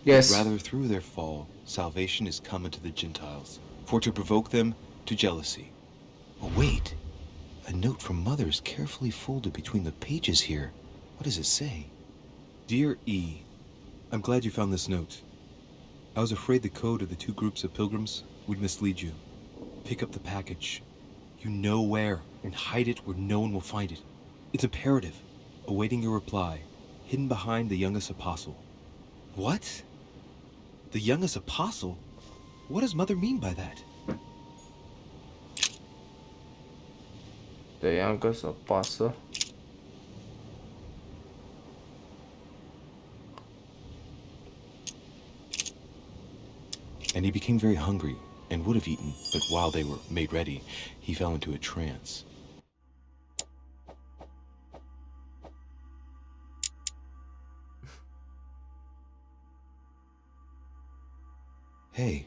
Yes. Rather through their fall, salvation is come unto the Gentiles, for to provoke them to jealousy. Oh wait, a note from Mother is carefully folded between the pages here. What does it say? Dear E, I'm glad you found this note. I was afraid the code of the two groups of pilgrims would mislead you. Pick up the package. You know where, and hide it where no one will find it. It's imperative. Awaiting your reply, hidden behind the youngest apostle. What? The youngest apostle? What does Mother mean by that? The youngest apostle. And he became very hungry, and would have eaten, but while they were made ready, he fell into a trance. Hey,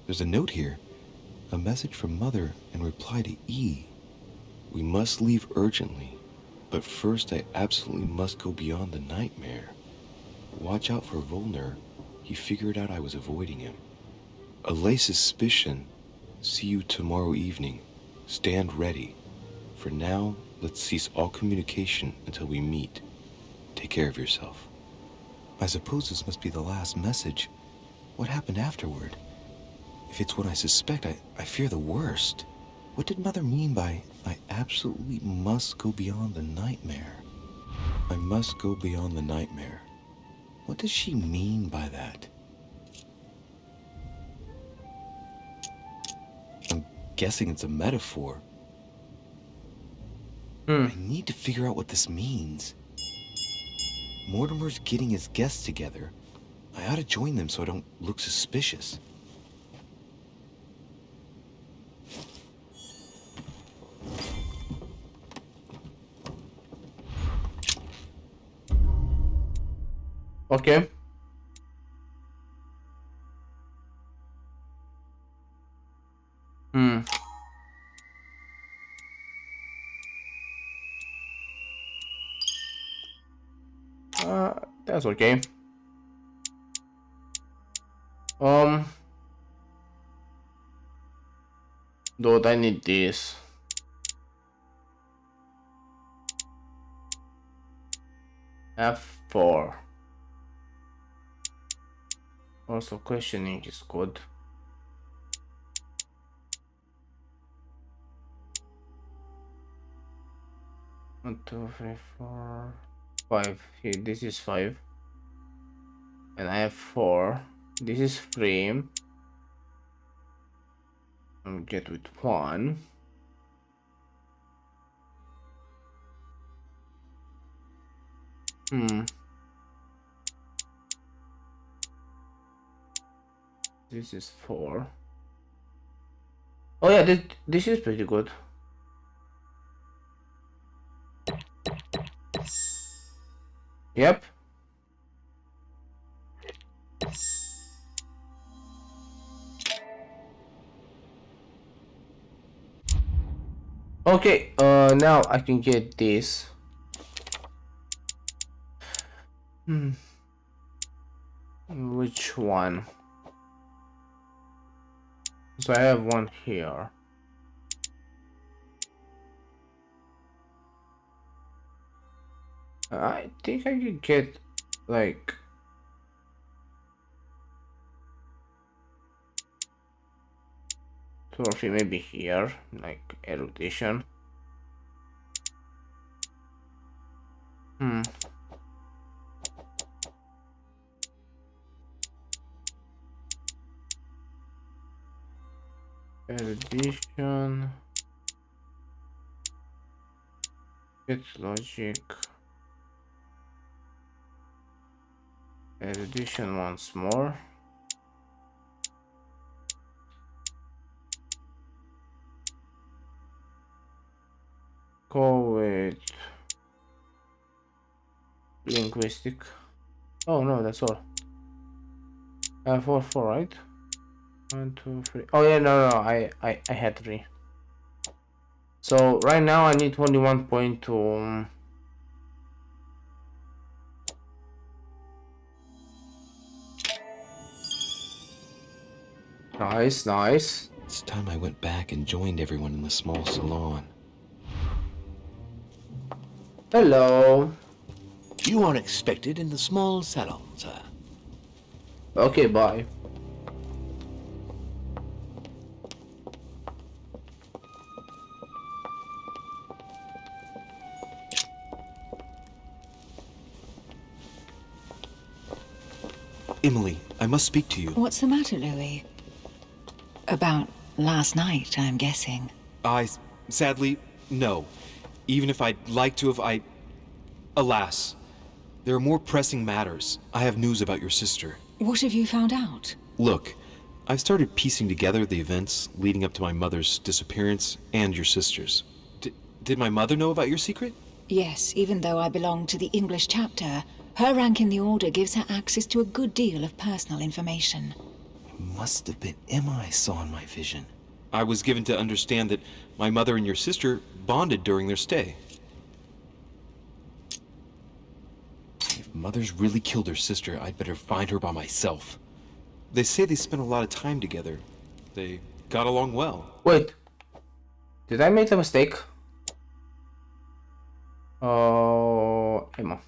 there's a note here. A message from Mother in reply to E. We must leave urgently, but first I absolutely must go beyond the nightmare. Watch out for Volner. He figured out I was avoiding him. Allay suspicion. See you tomorrow evening. Stand ready. For now, let's cease all communication until we meet. Take care of yourself. I suppose this must be the last message. What happened afterward? If it's what I suspect, I fear the worst. What did Mother mean by, I absolutely must go beyond the nightmare? I must go beyond the nightmare. What does she mean by that? I'm guessing it's a metaphor. I need to figure out what this means. Mortimer's getting his guests together. I ought to join them so I don't look suspicious. Okay. That's okay. Dude, I need this. F4. Also, questioning is good. One, two, three, four, 5. Here, this is 5. And I have 4. This is 3. I'll get with 1. This is 4. Oh yeah, this is pretty good. Yep. Okay, now I can get this. Which one? So I have one here. I think I could get like two or three, maybe here, like erudition. Erudition. Get logic. Erudition once more. Go with linguistic. Oh no, that's all. 4, right? 1, 2, 3. Oh yeah, no, I had 3. So right now I need 21 point to Nice, nice. It's time I went back and joined everyone in the small salon. Hello. You are expected in the small salon, sir. Okay, bye. Emily, I must speak to you. What's the matter, Louis? About last night, I'm guessing. Sadly, no. Even if I'd like to have, alas, there are more pressing matters. I have news about your sister. What have you found out? Look, I've started piecing together the events leading up to my mother's disappearance and your sister's. Did my mother know about your secret? Yes, even though I belong to the English chapter, her rank in the Order gives her access to a good deal of personal information. It must have been Emma I saw in my vision. I was given to understand that my mother and your sister bonded during their stay. If Mother's really killed her sister, I'd better find her by myself. They say they spent a lot of time together. They got along well. Wait. Did I make a mistake? Oh, Emma.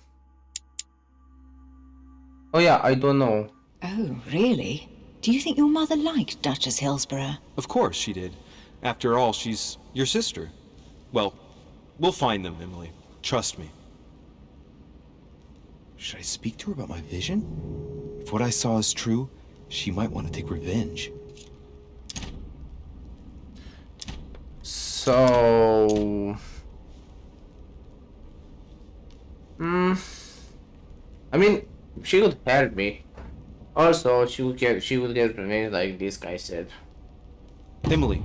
Oh yeah, I don't know. Oh, really? Do you think your mother liked Duchess Hillsborough? Of course she did. After all, she's your sister. Well, we'll find them, Emily. Trust me. Should I speak to her about my vision? If what I saw is true, she might want to take revenge. So... I mean, she would help me. Also, she would get revenge like this guy said. Emily,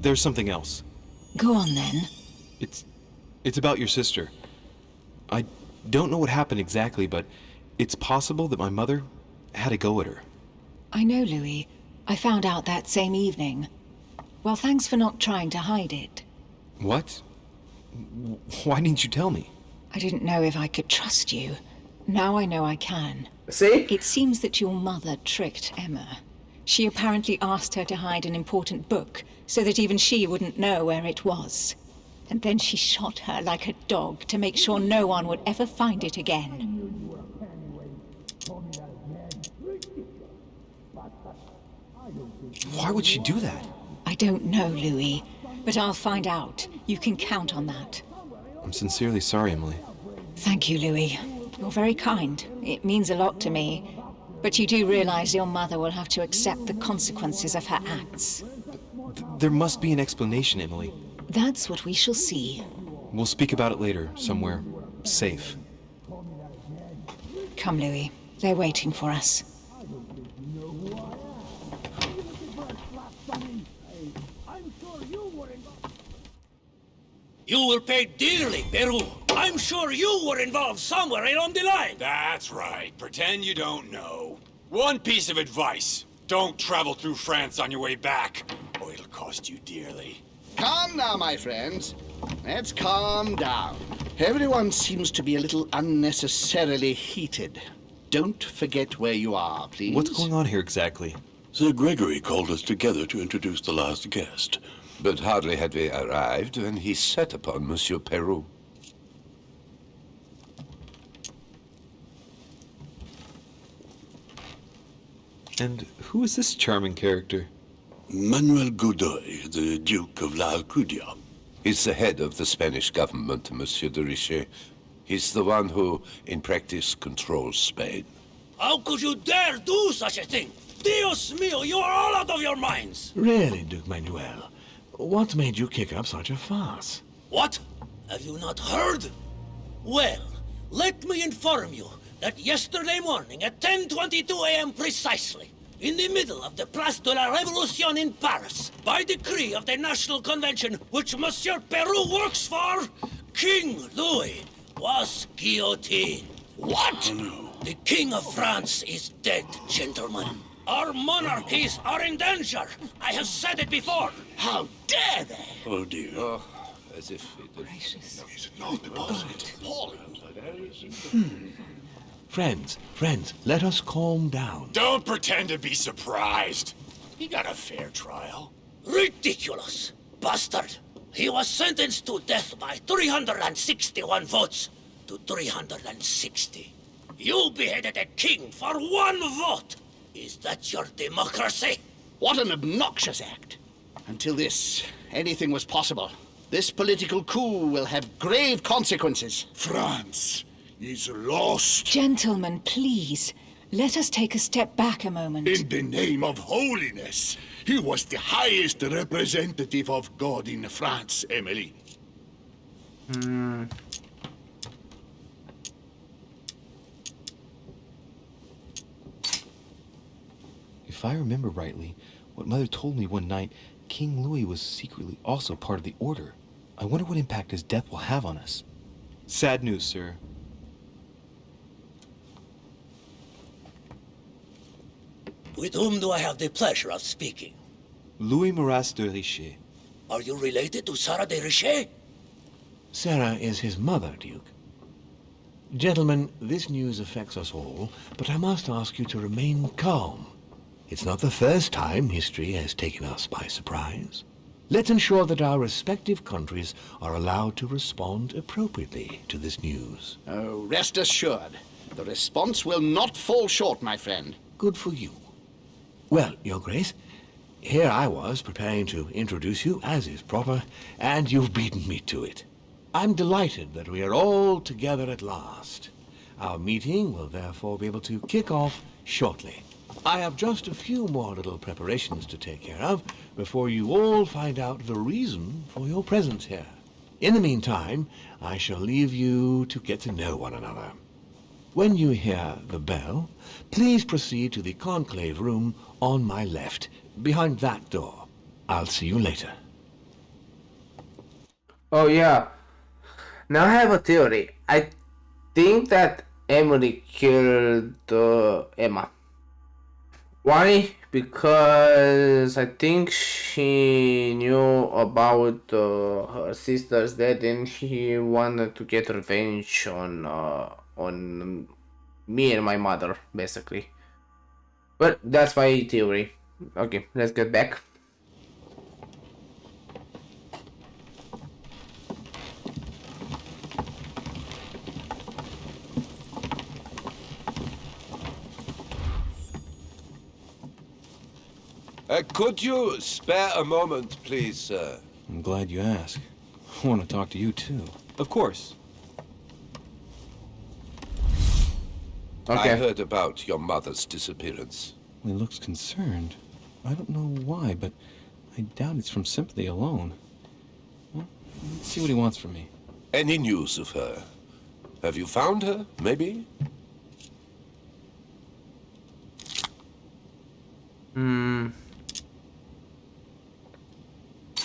there's something else. Go on then. It's about your sister. I don't know what happened exactly, but it's possible that my mother had a go at her. I know, Louis. I found out that same evening. Well, thanks for not trying to hide it. What? Why didn't you tell me? I didn't know if I could trust you. Now I know I can. See? It seems that your mother tricked Emma. She apparently asked her to hide an important book so that even she wouldn't know where it was. And then she shot her like a dog to make sure no one would ever find it again. Why would she do that? I don't know, Louis, but I'll find out. You can count on that. I'm sincerely sorry, Emily. Thank you, Louis. You're very kind. It means a lot to me. But you do realize your mother will have to accept the consequences of her acts. There must be an explanation, Emily. That's what we shall see. We'll speak about it later, somewhere safe. Come, Louis. They're waiting for us. You will pay dearly, Peru. I'm sure you were involved somewhere along the line. That's right. Pretend you don't know. One piece of advice. Don't travel through France on your way back, or it'll cost you dearly. Calm now, my friends. Let's calm down. Everyone seems to be a little unnecessarily heated. Don't forget where you are, please. What's going on here exactly? Sir Gregory called us together to introduce the last guest. But hardly had we arrived when he set upon Monsieur Peru. And who is this charming character? Manuel Godoy, the Duke of La Alcudia. He's the head of the Spanish government, Monsieur de Richet. He's the one who, in practice, controls Spain. How could you dare do such a thing? Dios mío, you are all out of your minds! Really, Duke Manuel? What made you kick up such a fuss? What? Have you not heard? Well, let me inform you that yesterday morning at 10:22 a.m. precisely, in the middle of the Place de la Révolution in Paris, by decree of the National Convention which Monsieur Peru works for, King Louis was guillotined. What? Oh, no. The King of France is dead, gentlemen. Our monarchies are in danger. I have said it before. How dare they? Oh, dear. Oh, as if it had... Gracious. Friends, let us calm down. Don't pretend to be surprised. He got a fair trial. Ridiculous! Bastard! He was sentenced to death by 361 votes to 360. You beheaded a king for 1 vote! Is that your democracy? What an obnoxious act. Until this, anything was possible. This political coup will have grave consequences. France is lost. Gentlemen, please. Let us take a step back a moment. In the name of holiness. He was the highest representative of God in France, Emily. If I remember rightly, what Mother told me one night, King Louis was secretly also part of the Order. I wonder what impact his death will have on us. Sad news, sir. With whom do I have the pleasure of speaking? Louis de Richet. Are you related to Sarah de Richet? Sarah is his mother, Duke. Gentlemen, this news affects us all, but I must ask you to remain calm. It's not the first time history has taken us by surprise. Let's ensure that our respective countries are allowed to respond appropriately to this news. Oh, rest assured, the response will not fall short, my friend. Good for you. Well, Your Grace, here I was preparing to introduce you, as is proper, and you've beaten me to it. I'm delighted that we are all together at last. Our meeting will therefore be able to kick off shortly. I have just a few more little preparations to take care of before you all find out the reason for your presence here. In the meantime, I shall leave you to get to know one another. When you hear the bell, please proceed to the conclave room on my left, behind that door. I'll see you later. Oh yeah. Now I have a theory. I think that Emily killed Emma. Why? Because I think she knew about her sister's death and she wanted to get revenge on me and my mother, basically. But that's my theory. Okay, let's get back. Could you spare a moment, please, sir? I'm glad you asked. I want to talk to you too. Of course. Okay. I heard about your mother's disappearance. He looks concerned. I don't know why, but I doubt it's from sympathy alone. Well, let's see what he wants from me. Any news of her? Have you found her, maybe?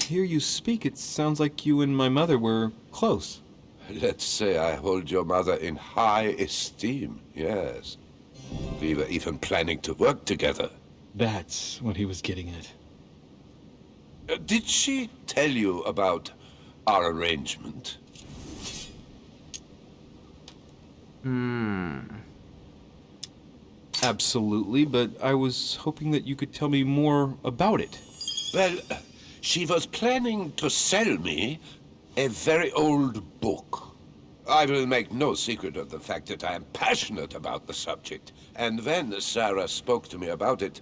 Hear you speak, it sounds like you and my mother were close. Let's say I hold your mother in high esteem, yes. We were even planning to work together. That's what he was getting at. Did she tell you about our arrangement? Absolutely, but I was hoping that you could tell me more about it. Well, she was planning to sell me a very old book. I will make no secret of the fact that I am passionate about the subject. And when Sarah spoke to me about it,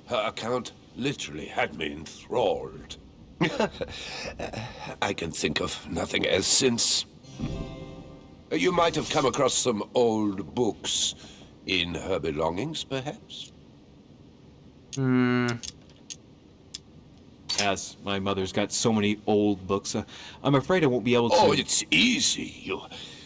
her account literally had me enthralled. I can think of nothing else since. You might have come across some old books in her belongings, perhaps? As my mother's got so many old books, I'm afraid I won't be able to... Oh, it's easy.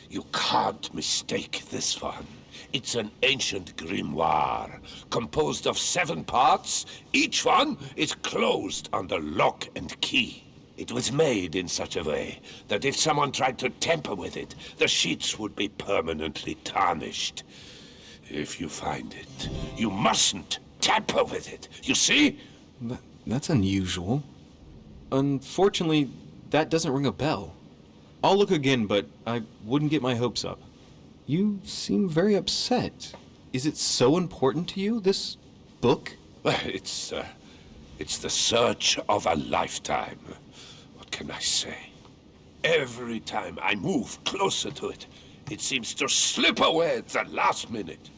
You can't mistake this one. It's an ancient grimoire, composed of 7 parts. Each one is closed under lock and key. It was made in such a way that if someone tried to tamper with it, the sheets would be permanently tarnished. If you find it, you mustn't tamper with it. You see? That's unusual. Unfortunately, that doesn't ring a bell. I'll look again, but I wouldn't get my hopes up. You seem very upset. Is it so important to you, this book? Well, It's the search of a lifetime. What can I say? Every time I move closer to it, it seems to slip away at the last minute.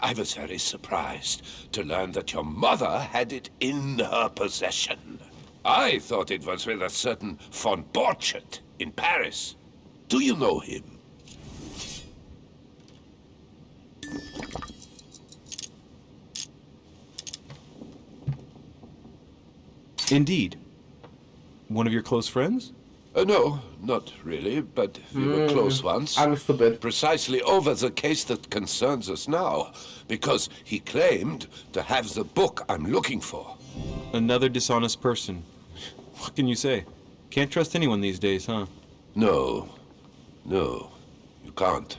I was very surprised to learn that your mother had it in her possession. I thought it was with a certain von Borchardt in Paris. Do you know him? Indeed. One of your close friends? No, not really, but we were close once. I'm stupid. Precisely over the case that concerns us now, because he claimed to have the book I'm looking for. Another dishonest person. What can you say? Can't trust anyone these days, huh? No, you can't.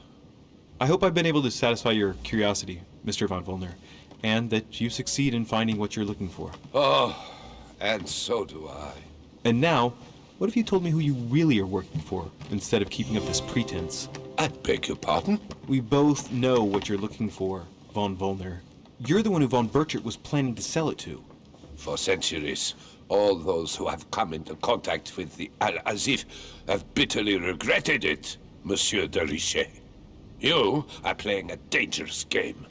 I hope I've been able to satisfy your curiosity, Mr. von Volner, and that you succeed in finding what you're looking for. Oh, and so do I. And now, what if you told me who you really are working for, instead of keeping up this pretense? I beg your pardon? We both know what you're looking for, von Volner. You're the one who von Borchardt was planning to sell it to. For centuries, all those who have come into contact with the Al-Azif have bitterly regretted it, Monsieur de Richet. You are playing a dangerous game.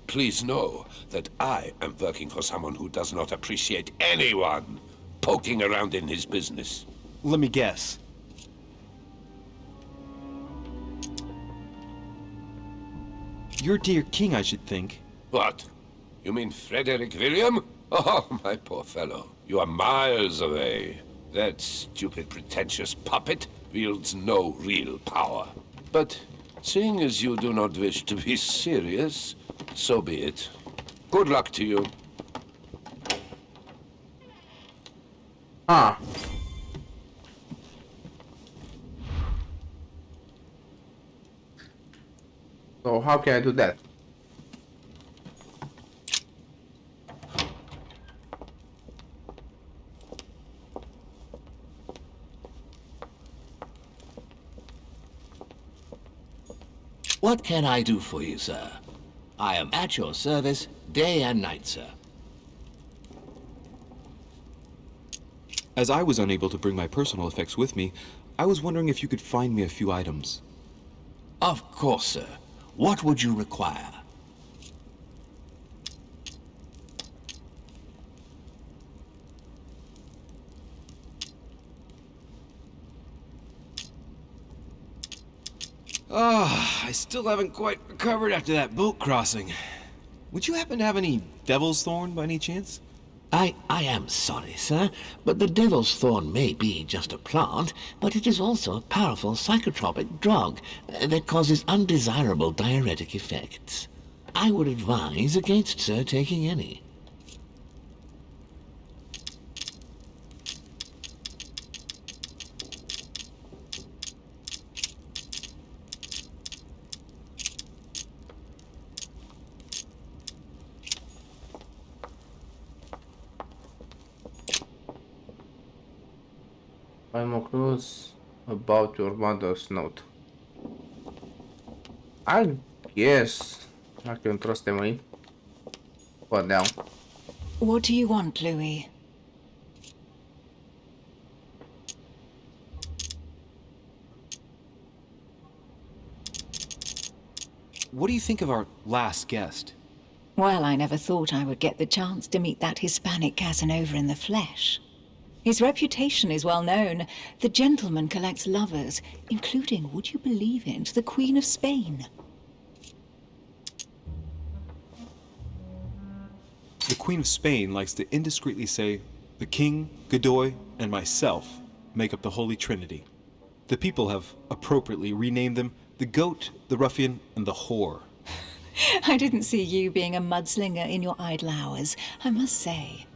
Please know that I am working for someone who does not appreciate anyone poking around in his business. Let me guess. Your dear king, I should think. What? You mean Frederick William? Oh, my poor fellow. You are miles away. That stupid, pretentious puppet wields no real power. But seeing as you do not wish to be serious, so be it. Good luck to you. Ah. So how can I do that? What can I do for you, sir? I am at your service day and night, sir. As I was unable to bring my personal effects with me, I was wondering if you could find me a few items. Of course, sir. What would you require? I still haven't quite recovered after that boat crossing. Would you happen to have any devil's thorn by any chance? I am sorry, sir, but the devil's thorn may be just a plant, but it is also a powerful psychotropic drug that causes undesirable diuretic effects. I would advise against, sir, taking any. Find more clues about your mother's note. I guess I can trust them in. What now? What do you want, Louis? What do you think of our last guest? Well, I never thought I would get the chance to meet that Hispanic Casanova in the flesh. His reputation is well known. The gentleman collects lovers, including, would you believe it, the Queen of Spain. The Queen of Spain likes to indiscreetly say, the King, Godoy, and myself make up the Holy Trinity. The people have appropriately renamed them the Goat, the Ruffian, and the Whore. I didn't see you being a mudslinger in your idle hours, I must say.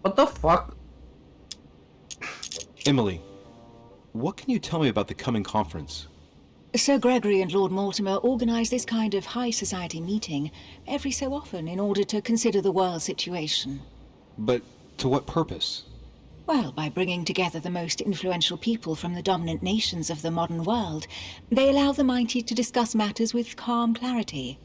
What the fuck? Emily, what can you tell me about the coming conference? Sir Gregory and Lord Mortimer organize this kind of high society meeting every so often in order to consider the world situation. But to what purpose? Well, by bringing together the most influential people from the dominant nations of the modern world, they allow the mighty to discuss matters with calm clarity.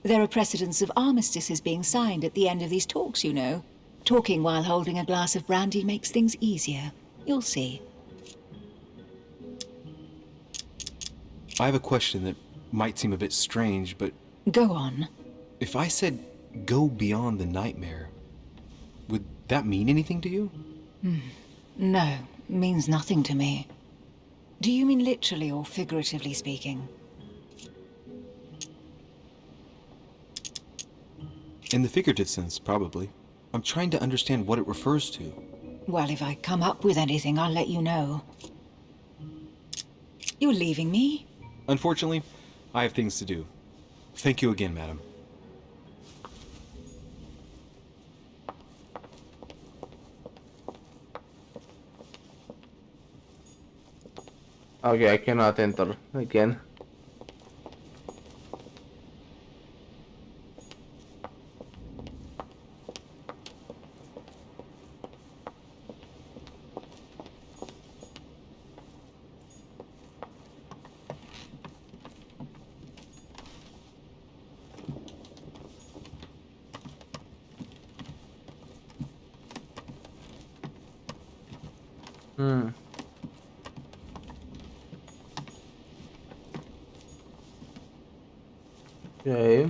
There are precedents of armistices being signed at the end of these talks, you know. Talking while holding a glass of brandy makes things easier. You'll see. I have a question that might seem a bit strange, but... Go on. If I said, go beyond the nightmare, would that mean anything to you? No, means nothing to me. Do you mean literally or figuratively speaking? In the figurative sense, probably. I'm trying to understand what it refers to. Well, if I come up with anything, I'll let you know. You're leaving me? Unfortunately, I have things to do. Thank you again, madam. Okay, I cannot enter again. Okay.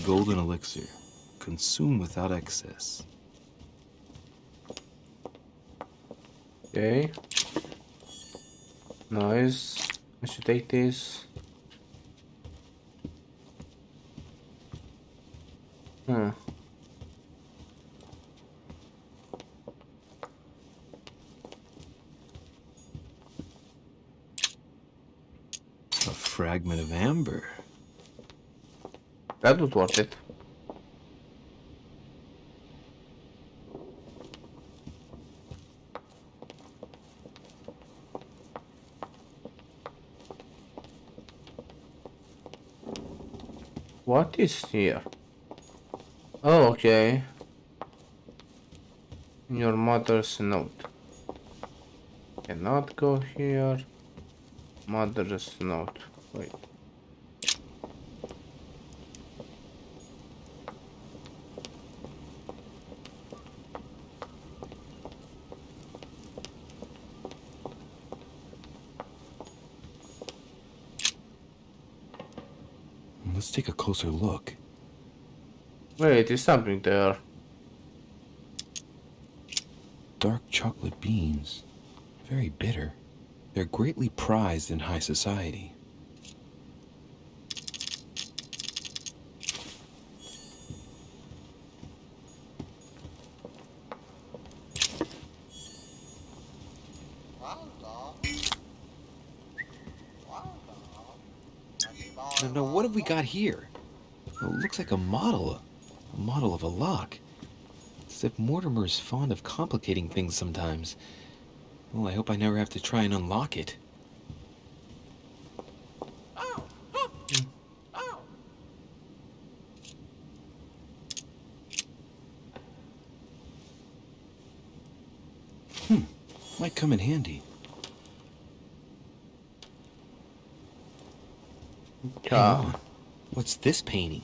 Golden elixir. Consume without excess. Okay. Nice. I should take this. A fragment of amber. That was worth it. What is here? Oh, okay. Your mother's note. Cannot go here. Mother's note. Wait. Let's take a closer look. Wait, is something there? Dark chocolate beans. Very bitter. They're greatly prized in high society. Now, what have we got here? Oh, it looks like a model of a lock. It's as if Mortimer is fond of complicating things sometimes. Well, I hope I never have to try and unlock it. Might come in handy. Hang on. What's this painting?